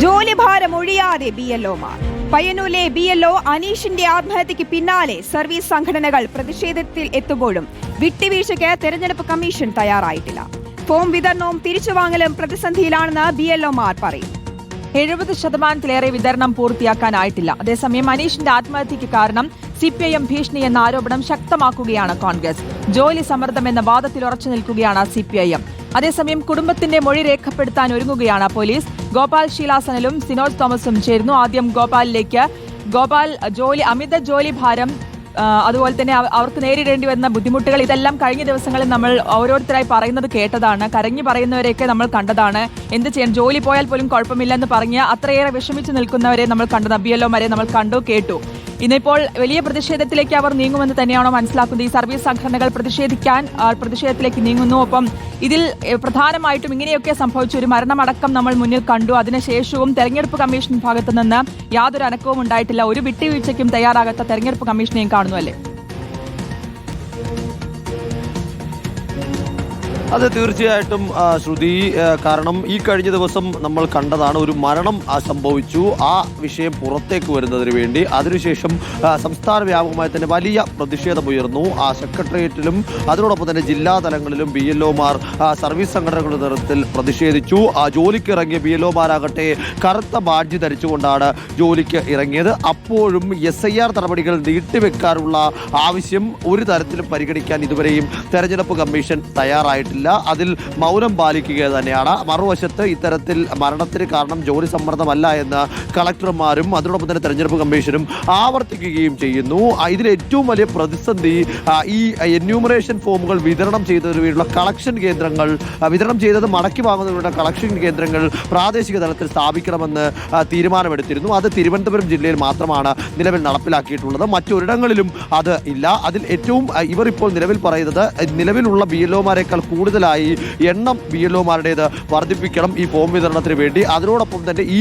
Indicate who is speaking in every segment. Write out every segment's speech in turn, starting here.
Speaker 1: ജോലിഭാരം ഒഴിയാതെ BLOമാർ. പയ്യന്നൂരിലെ BLO അനീഷിന്റെ ആത്മഹത്യക്ക് പിന്നാലെ സർവീസ് സംഘടനകൾ പ്രതിഷേധത്തിൽ എത്തുമ്പോഴും വിട്ടുവീഴ്ചയ്ക്ക് തെരഞ്ഞെടുപ്പ് കമ്മീഷൻ തയ്യാറായിട്ടില്ല. ഫോം വിതരണവും തിരിച്ചുവാങ്ങലും പ്രതിസന്ധിയിലാണെന്ന് BLOമാർ പറയും.
Speaker 2: 70% വിതരണം പൂർത്തിയാക്കാനായിട്ടില്ല. അതേസമയം അനീഷിന്റെ ആത്മഹത്യക്ക് കാരണം CPIM ഭീഷണി എന്ന ആരോപണം ശക്തമാക്കുകയാണ് കോൺഗ്രസ്. ജോലി സമ്മർദ്ദം എന്ന വാദത്തിൽ ഉറച്ചു നിൽക്കുകയാണ് CPIM. അതേസമയം കുടുംബത്തിന്റെ മൊഴി രേഖപ്പെടുത്താൻ ഒരുങ്ങുകയാണ് പോലീസ്. ഗോപാൽ ശീലാസനലും സിനോജ് തോമസും ചേരുന്നു. ആദ്യം ഗോപാലിലേക്ക്. ഗോപാൽ, അമിത ജോലി ഭാരം, അതുപോലെ തന്നെ അവർക്ക് നേരിടേണ്ടി വരുന്ന ബുദ്ധിമുട്ടുകൾ, ഇതെല്ലാം കഴിഞ്ഞ ദിവസങ്ങളിൽ നമ്മൾ ഓരോരുത്തരായി പറയുന്നത് കേട്ടതാണ്. കരഞ്ഞു പറയുന്നവരെയൊക്കെ നമ്മൾ കണ്ടതാണ്. എന്ത് ചെയ്യാൻ, ജോലി പോയാൽ പോലും കുഴപ്പമില്ലെന്ന് പറഞ്ഞ് അത്രയേറെ വിഷമിച്ച് നിൽക്കുന്നവരെ നമ്മൾ കണ്ടു, BLOമാരെ നമ്മൾ കണ്ടു, കേട്ടു. ഇന്നിപ്പോൾ വലിയ പ്രതിഷേധത്തിലേക്ക് അവർ നീങ്ങുമെന്ന് തന്നെയാണോ മനസ്സിലാക്കുന്നത്? ഈ സർവീസ് സംഘടനകൾ പ്രതിഷേധത്തിലേക്ക് നീങ്ങുന്നു. ഒപ്പം ഇതിൽ പ്രധാനമായിട്ടും ഇങ്ങനെയൊക്കെ സംഭവിച്ച ഒരു മരണമടക്കം നമ്മൾ മുന്നിൽ കണ്ടു. അതിനുശേഷവും തെരഞ്ഞെടുപ്പ് കമ്മീഷൻ ഭാഗത്തു നിന്ന് യാതൊരു അനക്കവും ഉണ്ടായിട്ടില്ല. ഒരു വിട്ടുവീഴ്ചയ്ക്കും തയ്യാറാകാത്ത തെരഞ്ഞെടുപ്പ് കമ്മീഷനെയും കാണുന്നു അല്ലേ?
Speaker 3: അത് തീർച്ചയായിട്ടും ശ്രുതി, കാരണം ഈ കഴിഞ്ഞ ദിവസം നമ്മൾ കണ്ടതാണ്, ഒരു മരണം സംഭവിച്ചു. ആ വിഷയം പുറത്തേക്ക് വരുന്നതിന് വേണ്ടി അതിനുശേഷം സംസ്ഥാന വ്യാപകമായി തന്നെ വലിയ പ്രതിഷേധമുയർന്നു. ആ സെക്രട്ടേറിയറ്റിലും അതിനോടൊപ്പം തന്നെ ജില്ലാ തലങ്ങളിലും BLOമാർ സർവീസ് സംഘടനകളുടെ നേതൃത്വത്തിൽ പ്രതിഷേധിച്ചു. ജോലിക്ക് ഇറങ്ങിയ BLOമാരാകട്ടെ കറുത്ത ബാഡ്ജ് ധരിച്ചുകൊണ്ടാണ് ജോലിക്ക് ഇറങ്ങിയത്. അപ്പോഴും SIR നടപടികൾ നീട്ടിവെക്കാനുള്ള ആവശ്യം ഒരു തരത്തിലും പരിഗണിക്കാൻ ഇതുവരെയും തെരഞ്ഞെടുപ്പ് കമ്മീഷൻ തയ്യാറായിട്ടില്ല. അതിൽ മൗനം പാലിക്കുക തന്നെയാണ്. മറുവശത്ത് ഇത്തരത്തിൽ മരണത്തിന് കാരണം ജോലി സമ്മർദ്ദമല്ല എന്ന് കളക്ടർമാരും അതിനോടൊപ്പം തന്നെ തെരഞ്ഞെടുപ്പ് കമ്മീഷനും ആവർത്തിക്കുകയും ചെയ്യുന്നു. ഇതിൽ ഏറ്റവും വലിയ പ്രതിസന്ധി ഈ എന്യൂമറേഷൻ ഫോമുകൾ വിതരണം ചെയ്തതിനു വേണ്ടിയുള്ള കളക്ഷൻ കേന്ദ്രങ്ങൾ, വിതരണം ചെയ്തത് മടക്കി വാങ്ങുന്നതിനുള്ള കളക്ഷൻ കേന്ദ്രങ്ങൾ പ്രാദേശിക തലത്തിൽ സ്ഥാപിക്കണമെന്ന് തീരുമാനമെടുത്തിരുന്നു. അത് തിരുവനന്തപുരം ജില്ലയിൽ മാത്രമാണ് നിലവിൽ നടപ്പിലാക്കിയിട്ടുള്ളത്. മറ്റൊരിടങ്ങളിലും അത് ഇല്ല. അതിൽ ഏറ്റവും ഇവർ ഇപ്പോൾ നിലവിൽ പറയുന്നത്, നിലവിലുള്ള BLOമാരെക്കാൾ കൂടുതലായി എണ്ണം BLOമാരുടേത് വർദ്ധിപ്പിക്കണം ഈ ഫോം വിതരണത്തിന് വേണ്ടി. അതിനോടൊപ്പം തന്നെ ഈ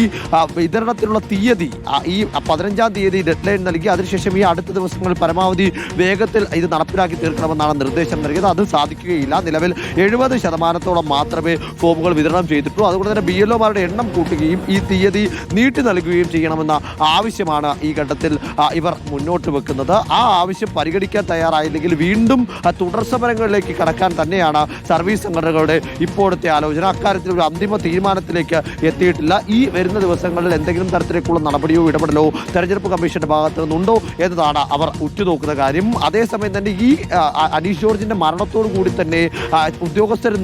Speaker 3: വിതരണത്തിനുള്ള തീയതി, ഈ 15-ാം തീയതി ഡെഡ് ലൈൻ നൽകി അതിനുശേഷം ഈ അടുത്ത ദിവസങ്ങളിൽ പരമാവധി വേഗത്തിൽ ഇത് നടപ്പിലാക്കി തീർക്കണമെന്നാണ് നിർദ്ദേശം നൽകിയത്. അത് സാധിക്കുകയില്ല. നിലവിൽ 70% മാത്രമേ ഫോമുകൾ വിതരണം ചെയ്തിട്ടുള്ളൂ. അതുകൊണ്ട് തന്നെ BLOമാരുടെ എണ്ണം കൂട്ടുകയും ഈ തീയതി നീട്ടി നൽകുകയും ചെയ്യണമെന്ന ആവശ്യമാണ് ഈ ഘട്ടത്തിൽ ഇവർ മുന്നോട്ട് വെക്കുന്നത്. ആ ആവശ്യം പരിഗണിക്കാൻ തയ്യാറായില്ലെങ്കിൽ വീണ്ടും തുടർ സമരങ്ങളിലേക്ക് കടക്കാൻ തന്നെയാണ് സർവീസ് സംഘടനകളുടെ ഇപ്പോഴത്തെ ആലോചന. അക്കാര്യത്തിൽ ഒരു അന്തിമ തീരുമാനത്തിലേക്ക് എത്തിയിട്ടില്ല. ഈ വരുന്ന ദിവസങ്ങളിൽ എന്തെങ്കിലും തരത്തിലേക്കുള്ള നടപടിയോ ഇടപെടലോ തെരഞ്ഞെടുപ്പ് കമ്മീഷന്റെ ഭാഗത്ത് നിന്നുണ്ടോ എന്നതാണ് അവർ ഉറ്റുനോക്കുന്ന കാര്യം. അതേസമയം തന്നെ ഈ അനീഷ് ജോർജിന്റെ മരണത്തോടു കൂടി തന്നെ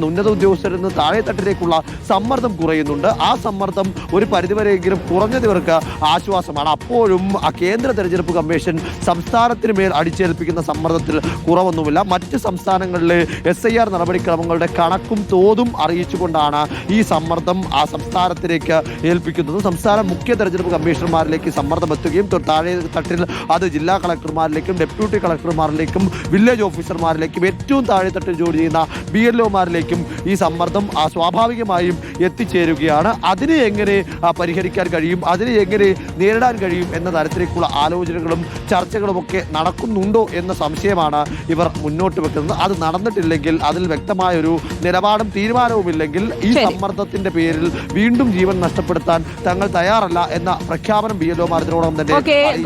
Speaker 3: ഉന്നത ഉദ്യോഗസ്ഥരിൽ നിന്ന് താഴെത്തട്ടിലേക്കുള്ള സമ്മർദ്ദം കുറയുന്നുണ്ട്. ആ സമ്മർദ്ദം ഒരു പരിധിവരെയെങ്കിലും കുറഞ്ഞവർക്ക് ആശ്വാസമാണ്. അപ്പോഴും കേന്ദ്ര തെരഞ്ഞെടുപ്പ് കമ്മീഷൻ സംസ്ഥാനത്തിന് മേൽ അടിച്ചേൽപ്പിക്കുന്ന സമ്മർദ്ദത്തിൽ കുറവൊന്നുമില്ല. മറ്റ് സംസ്ഥാനങ്ങളിലെ SIR നടപടിക്രമങ്ങളുടെ കണക്കും തോതും അറിയിച്ചുകൊണ്ടാണ് ഈ സമ്മർദ്ദം ആ സംസ്ഥാനത്തിലേക്ക് ഏൽപ്പിക്കുന്നത്. സംസ്ഥാന മുഖ്യ തെരഞ്ഞെടുപ്പ് കമ്മീഷണർമാരിലേക്ക് സമ്മർദ്ദം എത്തുകയും താഴെ തട്ടിൽ അത് ജില്ലാ കളക്ടർമാരിലേക്കും ഡെപ്യൂട്ടി കളക്ടർമാരിലേക്കും വില്ലേജ് ഓഫീസർമാരിലേക്കും ഏറ്റവും താഴെ തട്ടിൽ ജോലി ചെയ്യുന്ന BLOമാരിലേക്കും ഈ സമ്മർദ്ദം സ്വാഭാവികമായും എത്തിച്ചേരുകയാണ്. അതിനെ എങ്ങനെ പരിഹരിക്കാൻ കഴിയും, അതിനെ എങ്ങനെ നേരിടാൻ കഴിയും എന്ന തരത്തിലേക്കുള്ള ആലോചനകളും ചർച്ചകളുമൊക്കെ നടക്കുന്നുണ്ടോ എന്ന സംശയമാണ് ഇവർ മുന്നോട്ട് വെക്കുന്നത്. അത് നടന്നിട്ടില്ലെങ്കിൽ, അതിൽ വ്യക്തമായ ഒരു നിലപാടും തീരുമാനവുമില്ലെങ്കിൽ ഈ സമ്മർദ്ദത്തിന്റെ പേരിൽ വീണ്ടും ജീവൻ നഷ്ടപ്പെടുത്താൻ തങ്ങൾ തയ്യാറല്ല എന്ന പ്രഖ്യാപനം BLOമാർ ഇതിനോടൊപ്പം തന്നെ.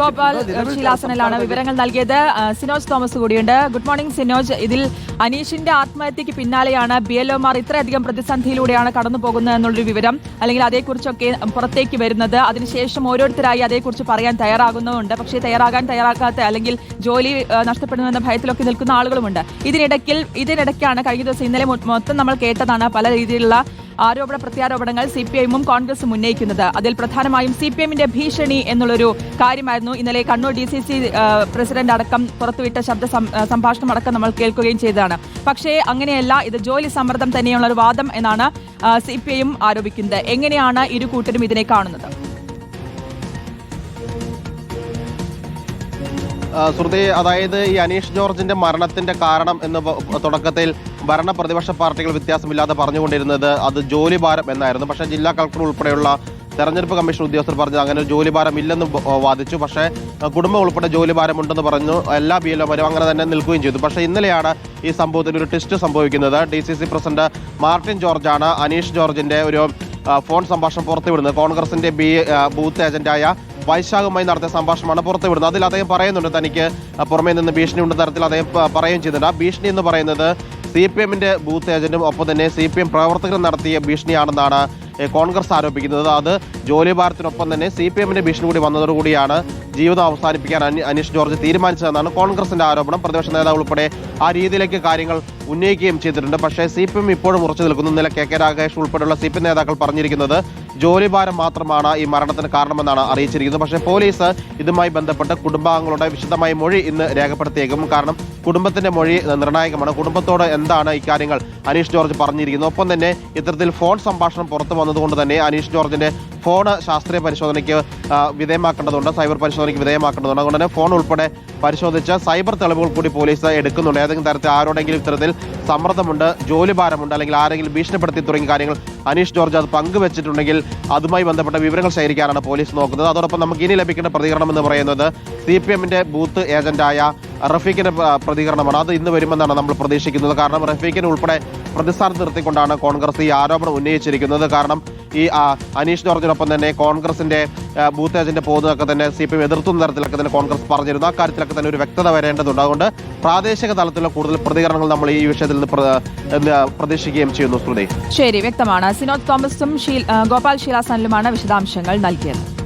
Speaker 2: ഗോപാൽ ശീലാസനിലാണ് വിവരങ്ങൾ നൽകിയത്. സിനോജ് തോമസ് കൂടിയുണ്ട്. Good morning Sinoj. ഇതിൽ അനീഷിന്റെ ആത്മഹത്യക്ക് പിന്നാലെയാണ് BLOമാർ ഇത്രയധികം പ്രതിസന്ധിയിലൂടെയാണ് കടന്നു പോകുന്നത് എന്നുള്ളൊരു വിവരം, അല്ലെങ്കിൽ അതേക്കുറിച്ചൊക്കെ പുറത്തേക്ക് വരുന്നത്. അതിനുശേഷം ഓരോരുത്തരായി അതേക്കുറിച്ച് പറയാൻ തയ്യാറാകുന്നതുണ്ട്. പക്ഷേ തയ്യാറാകാത്ത, അല്ലെങ്കിൽ ജോലി നഷ്ടപ്പെടുന്നുവെന്ന ഭയത്തിലൊക്കെ നിൽക്കുന്ന ആളുകളുമുണ്ട്. ഇതിനിടയ്ക്കാണ് കഴിഞ്ഞ ദിവസം, ഇന്നലെ മൊത്തം നമ്മൾ കേട്ടതാണ് പല രീതിയിലുള്ള ആരോപണ പ്രത്യാരോപണങ്ങൾ CPIM-ഉം കോൺഗ്രസും ഉന്നയിക്കുന്നത്. അതിൽ പ്രധാനമായും CPIM-ന്റെ ഭീഷണി എന്നുള്ളൊരു കാര്യമായിരുന്നു. ഇന്നലെ കണ്ണൂർ DCC പ്രസിഡന്റ് അടക്കം പുറത്തുവിട്ട ശബ്ദ സംഭാഷണം അടക്കം നമ്മൾ കേൾക്കുകയും ചെയ്തതാണ്. പക്ഷേ അങ്ങനെയല്ല, ഇത് ജോലി സമ്മർദ്ദം തന്നെയുള്ള ഒരു വാദം എന്നാണ് CPIM ആരോപിക്കുന്നത്. എങ്ങനെയാണ് ഇരു കൂട്ടരും ഇതിനെ കാണുന്നത്?
Speaker 4: ശ്രുതി, അതായത് ഈ അനീഷ് ജോർജിന്റെ മരണത്തിന്റെ കാരണം എന്ന് തുടക്കത്തിൽ ഭരണ പ്രതിപക്ഷ പാർട്ടികൾ വ്യത്യാസമില്ലാതെ പറഞ്ഞുകൊണ്ടിരുന്നത് അത് ജോലിഭാരം എന്നായിരുന്നു. പക്ഷേ ജില്ലാ കളക്ടർ ഉൾപ്പെടെയുള്ള തെരഞ്ഞെടുപ്പ് കമ്മീഷൻ ഉദ്യോഗസ്ഥർ പറഞ്ഞത് അങ്ങനെ ജോലിഭാരം ഇല്ലെന്ന് വാദിച്ചു. പക്ഷേ കുടുംബം ഉൾപ്പെടെ ജോലിഭാരം ഉണ്ടെന്ന് പറഞ്ഞു. എല്ലാ BLOമാരും അങ്ങനെ തന്നെ നിൽക്കുകയും ചെയ്തു. പക്ഷേ ഇന്നലെയാണ് ഈ സംഭവത്തിൽ ഒരു ട്വിസ്റ്റ് സംഭവിക്കുന്നത്. DCC പ്രസിഡന്റ് മാർട്ടിൻ ജോർജാണ് അനീഷ് ജോർജിന്റെ ഒരു ഫോൺ സംഭാഷണം പുറത്തുവിടുന്നത്. കോൺഗ്രസിന്റെ ബൂത്ത് ഏജന്റായ വൈശാഖുമായി നടത്തിയ സംഭാഷണമാണ് പുറത്തുവിടുന്നത്. അതിൽ അദ്ദേഹം പറയുന്നുണ്ട് തനിക്ക് പുറമേ നിന്ന് ഭീഷണി ഉണ്ടെന്ന തരത്തിൽ അദ്ദേഹം പറയുകയും ചെയ്യുന്നുണ്ട്. ആ ഭീഷണി എന്ന് പറയുന്നത് CPM-ന്റെ ബൂത്ത് ഏജന്റും ഒപ്പം തന്നെ CPM പ്രവർത്തകരും നടത്തിയ ഭീഷണിയാണെന്നാണ് കോൺഗ്രസ് ആരോപിക്കുന്നത്. അത് ജോലി ഭാരത്തിനൊപ്പം തന്നെ CPM-ന്റെ ഭീഷണി കൂടി വന്നതോടുകൂടിയാണ് ജീവിതം അവസാനിപ്പിക്കാൻ അനീഷ് ജോർജ് തീരുമാനിച്ചതെന്നാണ് കോൺഗ്രസിന്റെ ആരോപണം. പ്രതിപക്ഷ നേതാവ് ഉൾപ്പെടെ ആ രീതിയിലേക്ക് കാര്യങ്ങൾ ഉന്നയിക്കുകയും ചെയ്തിട്ടുണ്ട്. പക്ഷേ CPM ഇപ്പോഴും ഉറച്ചു നിൽക്കുന്നു. ഇന്നലെ KK രാഗേഷ് ഉൾപ്പെടെയുള്ള CPM നേതാക്കൾ പറഞ്ഞിരിക്കുന്നത് ജോലിഭാരം മാത്രമാണ് ഈ മരണത്തിന് കാരണമെന്നാണ് അറിയിച്ചിരിക്കുന്നത്. പക്ഷേ പോലീസ് ഇതുമായി ബന്ധപ്പെട്ട് കുടുംബാംഗങ്ങളുടെ വിശദമായ മൊഴി ഇന്ന് രേഖപ്പെടുത്തിയേക്കും. കാരണം കുടുംബത്തിന്റെ മൊഴി നിർണായകമാണ്. കുടുംബത്തോട് എന്താണ് ഇക്കാര്യങ്ങൾ അനീഷ് ജോർജ് പറഞ്ഞിരിക്കുന്നത്. ഒപ്പം തന്നെ ഇത്തരത്തിൽ ഫോൺ സംഭാഷണം പുറത്തു വന്നതുകൊണ്ട് തന്നെ അനീഷ് ജോർജിന്റെ ഫോണ് ശാസ്ത്രീയ പരിശോധനയ്ക്ക് വിധേയമാക്കേണ്ടതുണ്ട്, സൈബർ പരിശോധനയ്ക്ക് വിധേയമാക്കേണ്ടതുണ്ട്. അതുകൊണ്ട് തന്നെ ഫോൺ ഉൾപ്പെടെ പരിശോധിച്ച് സൈബർ തെളിവുകൾ കൂടി പോലീസ് എടുക്കുന്നുണ്ട്. ഏതെങ്കിലും തരത്തിൽ ആരോടെങ്കിലും ഇത്തരത്തിൽ സമ്മർദ്ദമുണ്ട്, ജോലിഭാരമുണ്ട്, അല്ലെങ്കിൽ ആരെങ്കിലും ഭീഷണിപ്പെടുത്തി തുടങ്ങിയ കാര്യങ്ങൾ അനീഷ് ജോർജ് അത് പങ്കുവച്ചിട്ടുണ്ടെങ്കിൽ അതുമായി ബന്ധപ്പെട്ട വിവരങ്ങൾ ശേഖരിക്കാനാണ് പോലീസ് നോക്കുന്നത്. അതോടൊപ്പം നമുക്ക് ഇനി ലഭിക്കേണ്ട പ്രതികരണം എന്ന് പറയുന്നത് CPM-ന്റെ ബൂത്ത് ഏജന്റായ റഫീഖിന്റെ പ്രതികരണമാണ്. അത് ഇന്ന് വരുമെന്നാണ് നമ്മൾ പ്രതീക്ഷിക്കുന്നത്. കാരണം റഫീഖിനെ ഉൾപ്പെടെ പ്രതിസ്ഥാനത്ത് നിർത്തിക്കൊണ്ടാണ് കോൺഗ്രസ് ഈ ആരോപണം ഉന്നയിച്ചിരിക്കുന്നത്. കാരണം ഈ അനീഷ് ജോർജിനൊപ്പം തന്നെ കോൺഗ്രസിന്റെ ബൂത്ത് ഏജന്റ് പോകുന്നതൊക്കെ തന്നെ CPM എതിർത്തുന്ന തരത്തിലൊക്കെ തന്നെ കോൺഗ്രസ് പറഞ്ഞിരുന്നു. ആ കാര്യത്തിലൊക്കെ തന്നെ ഒരു വ്യക്തത വരേണ്ടതുണ്ട്. അതുകൊണ്ട് പ്രാദേശിക തലത്തിലുള്ള കൂടുതൽ പ്രതികരണങ്ങൾ നമ്മൾ ഈ വിഷയത്തിൽ നിന്ന് പ്രതീക്ഷിക്കുകയും ചെയ്യുന്നു. ശ്രുതി,
Speaker 2: ശരി, വ്യക്തമാണ്. സിനോജ് തോമസും ഗോപാൽ ശീലാസനിലുമാണ് വിശദാംശങ്ങൾ നൽകിയത്.